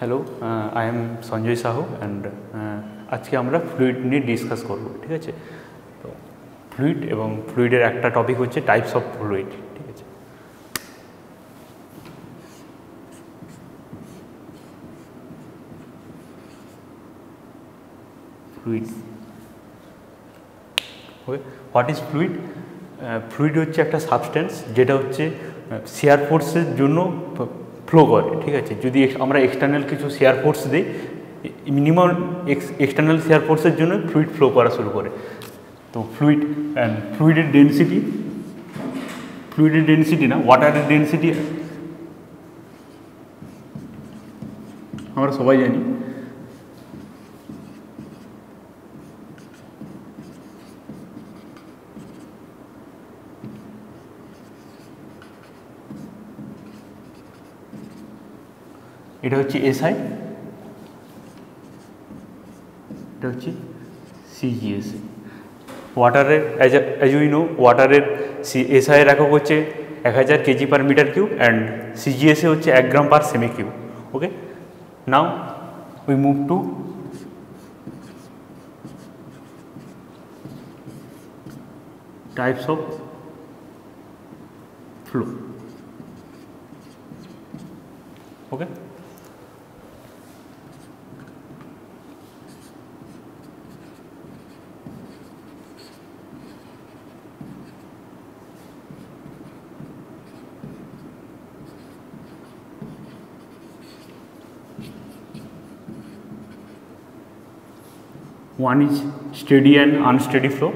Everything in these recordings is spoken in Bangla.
Hello, I am Sanjay Sahu and আজকে আমরা ফ্লুইড নিয়ে ডিসকাস করব। ঠিক আছে, তো ফ্লুইড এবং ফ্লুইডের একটা টপিক হচ্ছে টাইপস অফ ফ্লুইড। ঠিক আছে, fluid okay, what is fluid? Fluid হচ্ছে একটা সাবস্টেন্স যেটা হচ্ছে শেয়ার ফোর্সের জন্য ফ্লো করে। ঠিক আছে, যদি আমরা এক্সটার্নাল কিছু শেয়ার ফোর্স দিই, মিনিমাম এক্সটার্নাল শেয়ার ফোর্সের জন্য ফ্লুইড ফ্লো করা শুরু করে। তো ফ্লুইডের ডেনসিটি না, ওয়াটারের ডেনসিটি আমরা সবাই জানি। এটা হচ্ছে এসআই, এটা হচ্ছে সিজিএসএ। ওয়াটারের অ্যাজ উই নো, ওয়াটারের এসআই এর একক হচ্ছে 1000 KG per metre cube and সিজিএসএ হচ্ছে 1 গ্রাম পার সেমি cube. Okay, now we move to types of flow. Okay, one is steady and unsteady flow.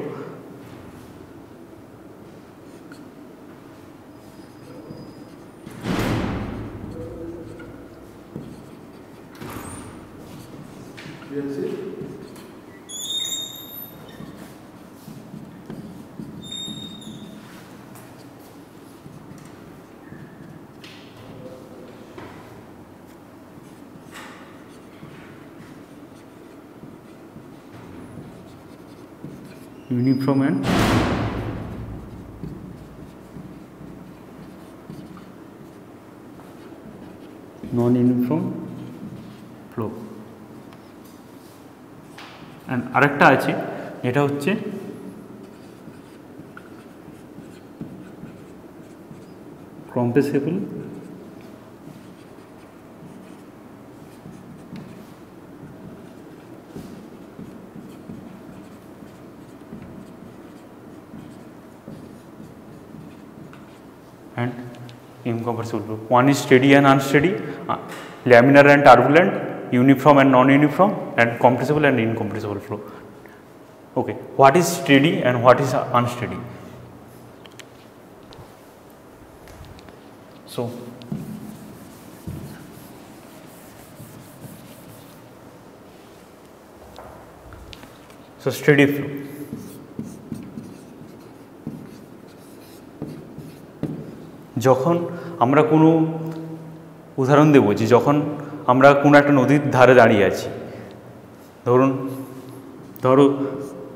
Uniform and non-uniform flow. and আরেকটা আছে, এটা হচ্ছে compressible and incompressible flow. One is steady and unsteady, laminar and turbulent, uniform and non-uniform, and compressible and incompressible flow. Okay, what is steady and what is unsteady? So steady flow. যখন আমরা কোনো উদাহরণ দেব, যে যখন আমরা কোনো একটা নদীর ধারে দাঁড়িয়ে আছি, ধরো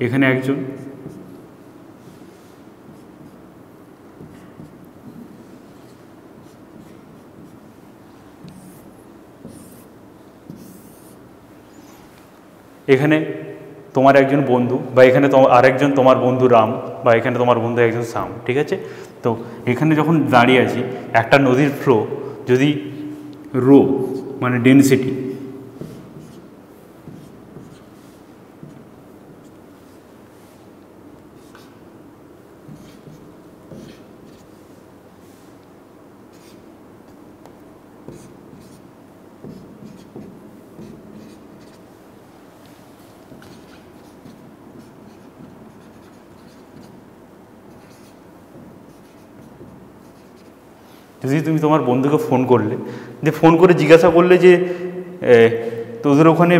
এখানে একজন এখানে তোমার একজন বন্ধু, বা এখানে আরেকজন তোমার বন্ধু রাম, বা এখানে তোমার বন্ধু একজন শ্যাম। ঠিক আছে, তো এখানে যখন দাঁড়িয়ে আছি, একটা নদীর ফ্লো যদি রো মানে ডেনসিটি, যদি তুমি তোমার বন্ধুকে ফোন করলে, যে ফোন করে জিজ্ঞাসা করলে যে তোদের ওখানে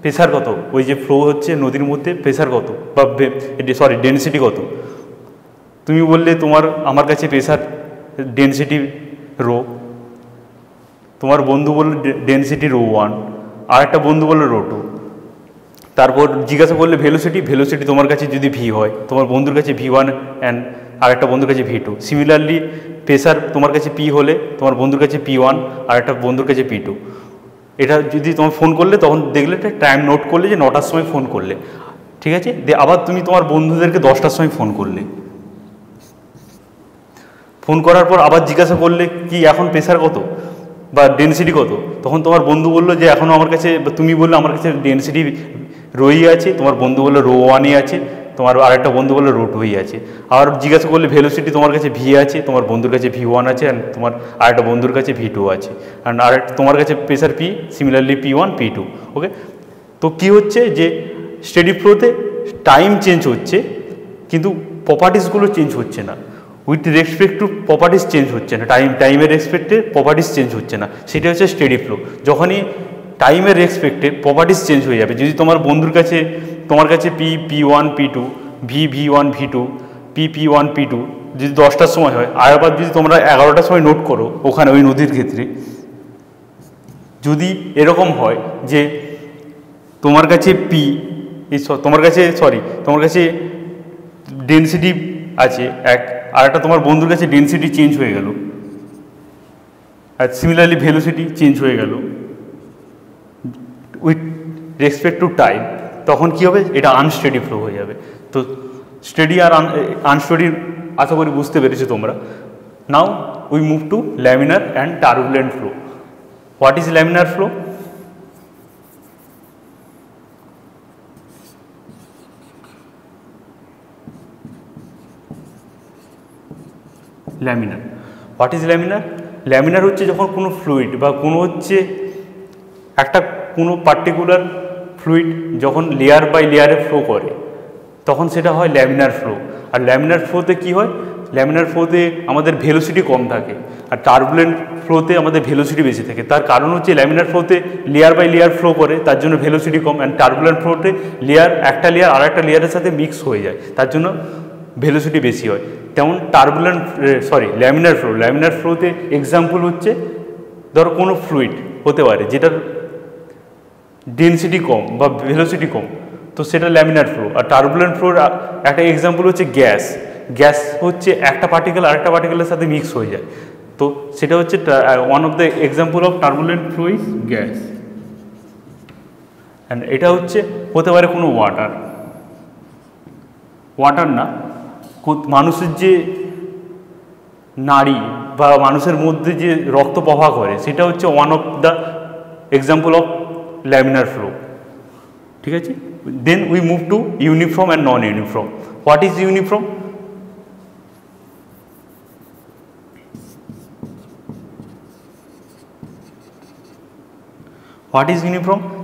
প্রেশার কত, ওই যে ফ্লো হচ্ছে নদীর মধ্যে প্রেশার কত, বা ডেনসিটি কত, তুমি বললে আমার কাছে প্রেশার ডেনসিটি রো, তোমার বন্ধু বললো ডেনসিটি রো 1, আর একটা বন্ধু বললো রো 2, তারপর জিজ্ঞাসা করলে ভেলোসিটি তোমার কাছে যদি ভি হয়, তোমার বন্ধুর কাছে V1 অ্যান্ড আর একটা বন্ধুর কাছে V2। সিমিলারলি প্রেসার তোমার কাছে P হলে তোমার বন্ধুর কাছে P1 আর একটা বন্ধুর কাছে P2। এটা যদি তোমার ফোন করলে তখন দেখলে একটা টাইম নোট করলে যে 9টার সময় ফোন করলে, ঠিক আছে। দিয়ে আবার তুমি তোমার বন্ধুদেরকে 10টার সময় ফোন করলে, ফোন করার পর আবার জিজ্ঞাসা করলে কি এখন প্রেসার কত বা ডেনসিটি কত, তখন তোমার বন্ধু বললো যে এখনও আমার কাছে, তুমি বললো আমার কাছে ডেনসিটি রোই আছে, তোমার বন্ধু বললো রো 1-ই আছে, তোমার আরেকটা বন্ধু বললো রো 2-ই আছে। আর জিজ্ঞাসা করলে ভেলোসিটি তোমার কাছে ভি আছে, তোমার বন্ধুর কাছে V1 আছে, অ্যান্ড তোমার আরেকটা বন্ধুর কাছে V2 আছে, অ্যান্ড আরেকটা তোমার কাছে pressure P, similarly P1 P2। ওকে, তো কী হচ্ছে যে স্টেডি ফ্লোতে টাইম চেঞ্জ হচ্ছে কিন্তু প্রপার্টিসগুলো চেঞ্জ হচ্ছে না, with respect to properties change হচ্ছে না, টাইমের রেসপেক্টে প্রপার্টিস চেঞ্জ হচ্ছে না, সেটা হচ্ছে স্টেডি ফ্লো। যখনই টাইমের রেসপেক্টে প্রপার্টিস চেঞ্জ হয়ে যাবে, যদি তোমার বন্ধুর কাছে তোমার কাছে P1 P2, V1 V2, P1 P2 যদি 10টার সময় হয়, আর আবার যদি তোমরা 11টার সময় নোট করো ওখানে ওই নদীর ক্ষেত্রে, যদি এরকম হয় যে তোমার কাছে তোমার কাছে ডেনসিটি আছে এক, আর একটা তোমার বন্ধুর কাছে ডেনসিটি চেঞ্জ হয়ে গেল, আর সিমিলারলি ভেলোসিটি চেঞ্জ হয়ে গেল উইথ রেসপেক্ট টু টাইম, তখন কী হবে, এটা আনস্টেডি ফ্লো হয়ে যাবে। তো স্টেডি আর আনস্টেডি আশা করি বুঝতে পেরেছো তোমরা। নাও we move two laminar and turbulent flow. What is laminar flow? Laminar, what is laminar? Laminar হচ্ছে যখন কোনো ফ্লুইড বা কোনো পার্টিকুলার ফ্লুইড যখন লেয়ার বাই লেয়ারে ফ্লো করে তখন সেটা হয় ল্যামিনার ফ্লো। আর ল্যামিনার ফ্লোতে কী হয়, ল্যামিনার ফ্লোতে আমাদের ভেলোসিটি কম থাকে, আর টার্বুলেন্ট ফ্লোতে আমাদের ভেলোসিটি বেশি থাকে। তার কারণ হচ্ছে ল্যামিনার ফ্লোতে লেয়ার বাই লেয়ার ফ্লো করে, তার জন্য ভেলোসিটি কম, অ্যান্ড টার্বুলেন্ট ফ্লোতে একটা লেয়ার আর একটা লেয়ারের সাথে মিক্স হয়ে যায়, তার জন্য ভেলোসিটি বেশি হয়। তেমন ল্যামিনার ফ্লোতে এক্সাম্পল হচ্ছে ধরো কোনো ফ্লুইড হতে পারে যেটার ডেনসিটি কম বা ভেলোসিটি কম, তো সেটা ল্যামিনার ফ্লো। আর টার্বুলেন্ট ফ্লোর একটা এক্সাম্পল হচ্ছে গ্যাস হচ্ছে একটা পার্টিকেল আরেকটা পার্টিকেলের সাথে মিক্স হয়ে যায়, তো সেটা হচ্ছে one of the example of turbulent flow is gas. And এটা হতে পারে কোনো ওয়াটার না, মানুষের যে নাড়ি বা মানুষের মধ্যে যে রক্ত প্রবাহ করে সেটা হচ্ছে one of the example of laminar flow, ঠিক আছে। Then we move to uniform and non uniform. What is uniform?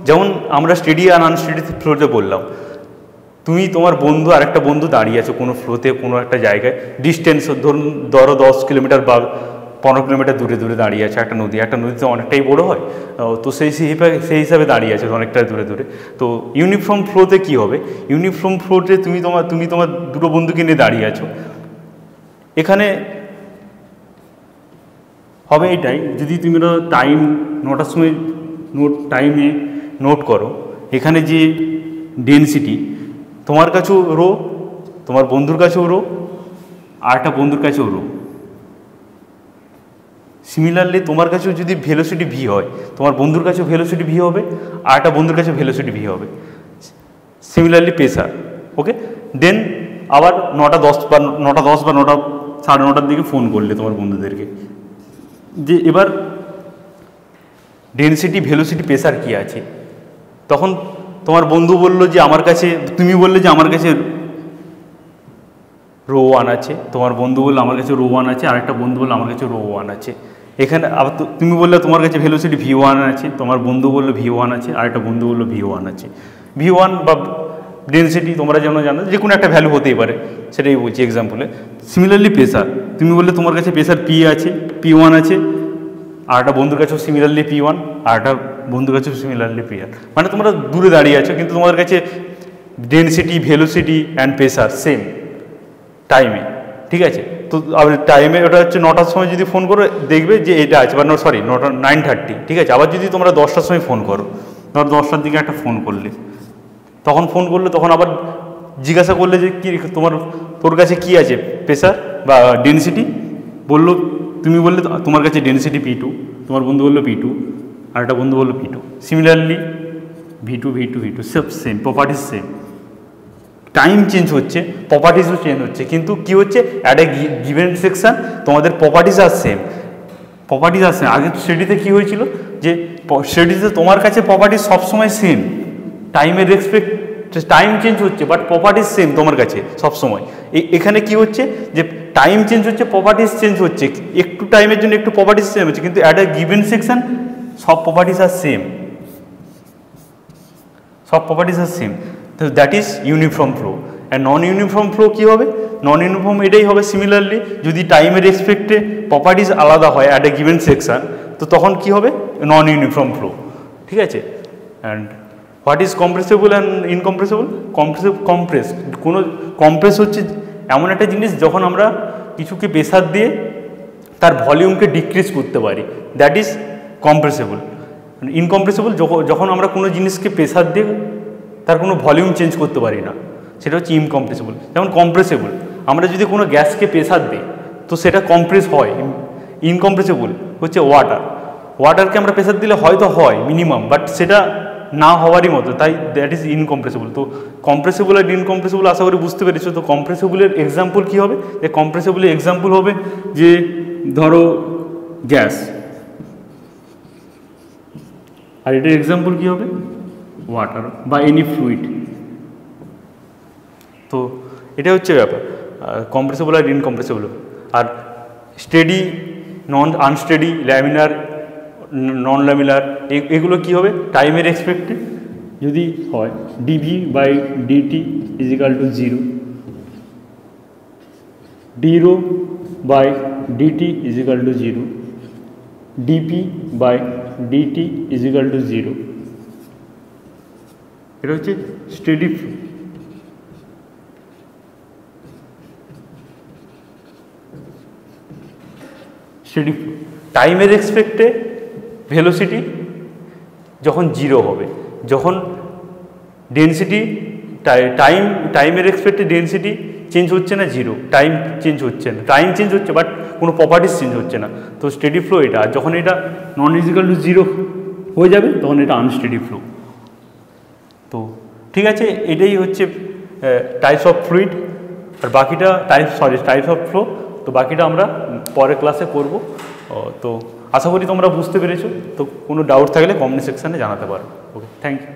যেমন আমরা স্টেডি আর আনস্টেডি ফ্লোতে বললাম, তুমি তোমার বন্ধু আর একটা বন্ধু দাঁড়িয়ে আছো কোনো ফ্লোতে কোনো একটা জায়গায়, ডিস্টেন্স ধরো 10 কিলোমিটার বা 15 কিলোমিটার দূরে দাঁড়িয়ে আছে একটা নদীতে অনেকটাই বড় হয়, তো সেই হিসাবে দাঁড়িয়ে আছে অনেকটা দূরে। তো ইউনিফর্ম ফ্লোতে কী হবে, ইউনিফর্ম ফ্লোতে তুমি তোমার দুটো বন্ধুকে নিয়ে দাঁড়িয়ে আছো, এখানে হবে এটাই, যদি তুমি টাইম 9টার সময় টাইমে নোট করো, এখানে যে ডেনসিটি তোমার কাছেও রো, তোমার বন্ধুর কাছেও রো, আর একটা বন্ধুর কাছেও রো। সিমিলারলি তোমার কাছেও যদি ভেলোসিটি ভি হয়, তোমার বন্ধুর কাছেও ভেলোসিটি ভি হবে, আর একটা বন্ধুর কাছেও ভেলোসিটি ভি হবে। Similarly pressure. ওকে, দেন আবার 9:10 বা 9:30 দিকে ফোন করলে তোমার বন্ধুদেরকে, যে এবার ডেনসিটি ভেলোসিটি প্রেসার কী আছে, তখন তোমার বন্ধু বললো যে তুমি বললে যে আমার কাছে রো 1 আছে, তোমার বন্ধু বললো আমার কাছে রো 1 আছে, আরেকটা বন্ধু বললো আমার কাছে রো 1 আছে। এখানে আবার তুমি বললে তোমার কাছে ভেলোসিটি V1 আছে, তোমার বন্ধু বললো V1 আছে, আরেকটা বন্ধু বললো V1 আছে। V1 বা ডেনসিটি তোমরা যেন জানো যে কোনো একটা ভ্যালু হতেই পারে, সেটাই বলছি এক্সাম্পলে। সিমিলারলি প্রেসার, তুমি বললে তোমার কাছে প্রেসার P1 আছে, আর একটা বন্ধুর কাছেও সিমিলারলি P1, আর একটা বন্ধুর কাছেও সিমিলারলি P1, মানে তোমরা দূরে দাঁড়িয়ে আছো কিন্তু তোমাদের কাছে density, velocity and pressure same টাইমে, ঠিক আছে। তো টাইমে ওটা হচ্ছে 9টার সময় যদি ফোন করো দেখবে যে এটা আছে, বা 9:30, ঠিক আছে। আবার যদি তোমরা 10টার সময় ফোন করো, ধরো 10টার দিকে একটা ফোন করলে, তখন আবার জিজ্ঞাসা করলে যে কী তোর কাছে কী আছে প্রেসার বা ডেনসিটি, তুমি বললে তোমার কাছে ডেনসিটি P2, তোমার বন্ধু বললো P2, আর একটা বন্ধু বললো V2। সিমিলারলি V2 সব same, properties same, time change হচ্ছে, প্রপার্টিসও চেঞ্জ হচ্ছে, কিন্তু কি হচ্ছে অ্যাট এ গিভেন সেকশন তোমাদের প্রপার্টিস আর সেম, প্রপার্টিস আর সেম। আগে স্টাডিতে কী হয়েছিল যে স্টাডিতে তোমার কাছে প্রপার্টিস সবসময় সেম, টাইমের রেসপেক্ট টাইম চেঞ্জ হচ্ছে বাট প্রপার্টিস সেম তোমার কাছে সবসময়। এখানে কি হচ্ছে যে টাইম চেঞ্জ হচ্ছে, প্রপার্টিস চেঞ্জ হচ্ছে, একটু টাইমের জন্য একটু প্রপার্টিস চেঞ্জ হচ্ছে, কিন্তু অ্যাট এ গিভেন সেকশন সব প্রপার্টিস আর সেম, সব প্রপার্টিস আর সেম। তো that is uniform flow. And non uniform flow কী হবে? নন ইউনিফর্ম এটাই হবে সিমিলারলি, যদি টাইমের রেসপেক্টে প্রপার্টিস আলাদা হয় অ্যাট এ গিভেন সেকশন, তো তখন কি হবে? Non uniform flow. ঠিক আছে। And what is compressible and incompressible? Compress, কোনো কম্প্রেস হচ্ছে এমন একটা জিনিস যখন আমরা কিছুকে প্রেসার দিয়ে তার ভলিউমকে ডিক্রিজ করতে পারি, দ্যাট ইজ কম্প্রেসেবল। ইনকম্প্রেসেবল যখন আমরা কোনো জিনিসকে প্রেসার দিয়ে তার কোনো ভলিউম চেঞ্জ করতে পারি না, সেটা হচ্ছে ইনকম্প্রেসেবল। যেমন কম্প্রেসেবল, আমরা যদি কোনো গ্যাসকে প্রেসার দিই তো সেটা কম্প্রেস হয়। ইনকম্প্রেসেবল হচ্ছে ওয়াটারকে আমরা প্রেসার দিলে হয়তো হয় মিনিমাম, বাট সেটা না হওয়ারই মতো, তাই দ্যাট ইজ ইনকম্প্রেসেবল। তো কম্প্রেসেবল আর ইনকম্প্রেসেবল আশা করি বুঝতে পেরেছো। তো কম্প্রেসেবলের এক্সাম্পল কী হবে? যে কম্প্রেসেবলের এক্সাম্পল হবে যে ধরো গ্যাস, আর এটার এক্সাম্পল কী হবে? ওয়াটার বা এনি ফ্লুইড। তো এটা হচ্ছে ব্যাপার কম্প্রেসেবল আর ইনকম্প্রেসেবল। আর স্টেডি, নন আনস্টেডি, ল্যামিনার, নন ল্যামিনার, এগুলো কী হবে? টাইমের রেসপেক্টে যদি হয় dV/dt = 0, dρ/dt = 0, dP/dt = 0। এটা হচ্ছে স্টেডি ফ্লো। স্টেডি ফ্লো টাইমের রেসপেক্টে ভেলোসিটি যখন 0 হবে, যখন ডেনসিটি টাইমের রেসপেক্টে ডেনসিটি চেঞ্জ হচ্ছে না, 0, টাইম চেঞ্জ হচ্ছে না, টাইম চেঞ্জ হচ্ছে বাট কোনো প্রপার্টিস চেঞ্জ হচ্ছে না, তো স্টেডি ফ্লো এটা। আর যখন এটা নন = 0 হয়ে যাবে তখন এটা আনস্টেডি ফ্লো। তো ঠিক আছে, এটাই হচ্ছে টাইপস অফ ফ্লুইড। আর বাকিটা টাইপস অফ ফ্লো, তো বাকিটা আমরা পরের ক্লাসে করব। তো আশা করি তোমরা বুঝতে পেরেছো। তো কোনো ডাউট থাকলে কমেন্ট সেকশানে জানাতে পারো। ওকে, থ্যাংক ইউ।